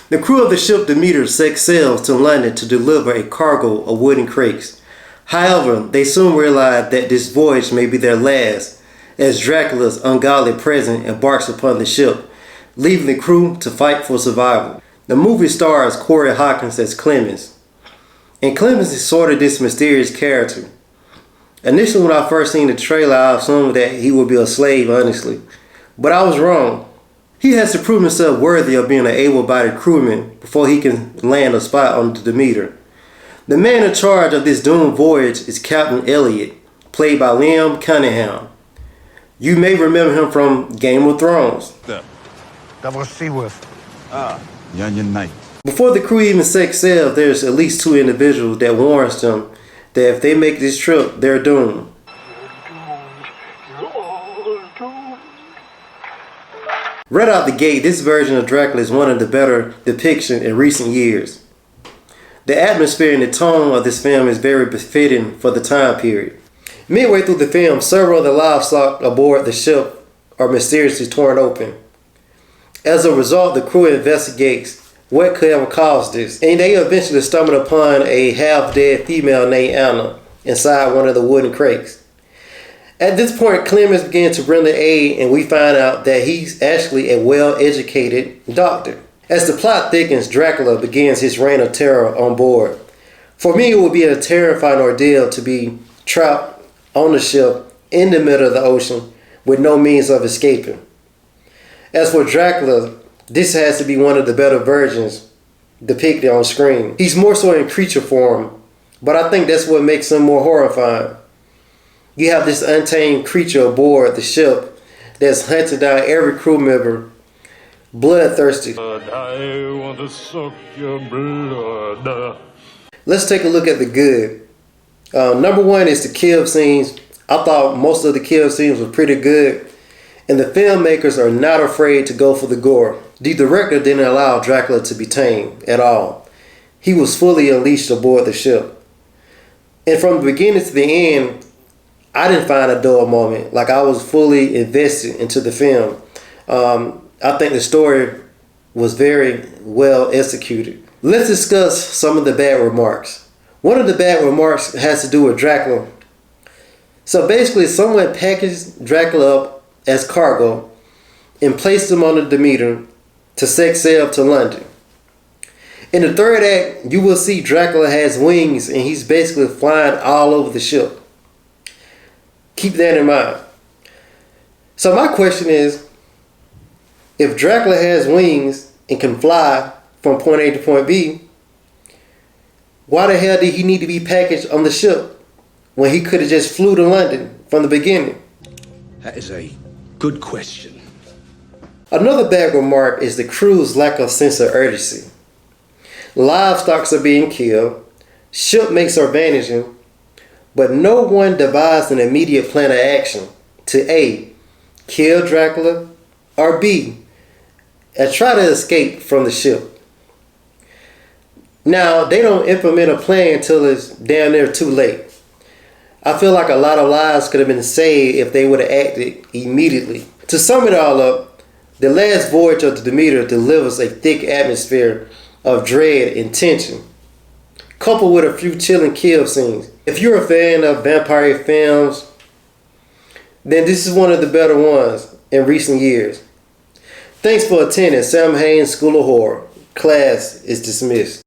The crew of the ship Demeter set sail to London to deliver a cargo of wooden crates. However, they soon realize that this voyage may be their last, as Dracula's ungodly presence embarks upon the ship, leaving the crew to fight for survival. The movie stars Corey Hawkins as Clemens, and Clemens is sort of this mysterious character. Initially, when I first seen the trailer, I assumed that he would be a slave, honestly. But I was wrong. He has to prove himself worthy of being an able-bodied crewman before he can land a spot on the Demeter. The man in charge of this doomed voyage is Captain Elliot, played by Liam Cunningham. You may remember him from Game of Thrones. That was Seaworth. Union Knight. Before the crew even set sail, there's at least 2 individuals that warns them that if they make this trip, they're doomed. Right out the gate, this version of Dracula is one of the better depictions in recent years. The atmosphere and the tone of this film is very befitting for the time period. Midway through the film, several of the livestock aboard the ship are mysteriously torn open. As a result, the crew investigates what could have caused this, and they eventually stumble upon a half-dead female named Anna inside one of the wooden crates. At this point, Clemens begins to render aid, and we find out that he's actually a well-educated doctor. As the plot thickens, Dracula begins his reign of terror on board. For me, it would be a terrifying ordeal to be trapped on the ship in the middle of the ocean with no means of escaping. As for Dracula, this has to be one of the better versions depicted on screen. He's more so in creature form, but I think that's what makes him more horrifying. You have this untamed creature aboard the ship that's hunting down every crew member, bloodthirsty. I want to suck your blood. Let's take a look at the good. Number 1 is the kill scenes. I thought most of the kill scenes were pretty good, and the filmmakers are not afraid to go for the gore. The director didn't allow Dracula to be tamed at all. He was fully unleashed aboard the ship. And from the beginning to the end, I didn't find a dull moment. Like, I was fully invested into the film. I think the story was very well executed. Let's discuss some of the bad remarks. One of the bad remarks has to do with Dracula. So basically, someone packaged Dracula up as cargo and placed him on the Demeter to set sail to London. In the third act, you will see Dracula has wings and he's basically flying all over the ship. Keep that in mind. So my question is, if Dracula has wings and can fly from point A to point B, why the hell did he need to be packaged on the ship when he could have just flew to London from the beginning? That is a good question. Another bad remark is the crew's lack of sense of urgency. Livestock are being killed, shipmates are vanishing, but no one devised an immediate plan of action to A, kill Dracula, or B, try to escape from the ship. Now, they don't implement a plan until it's damn near too late. I feel like a lot of lives could have been saved if they would have acted immediately. To sum it all up, the last voyage of the Demeter delivers a thick atmosphere of dread and tension, coupled with a few chilling kill scenes. If you're a fan of vampire films, then this is one of the better ones in recent years. Thanks for attending Samhain School of Horror. Class is dismissed.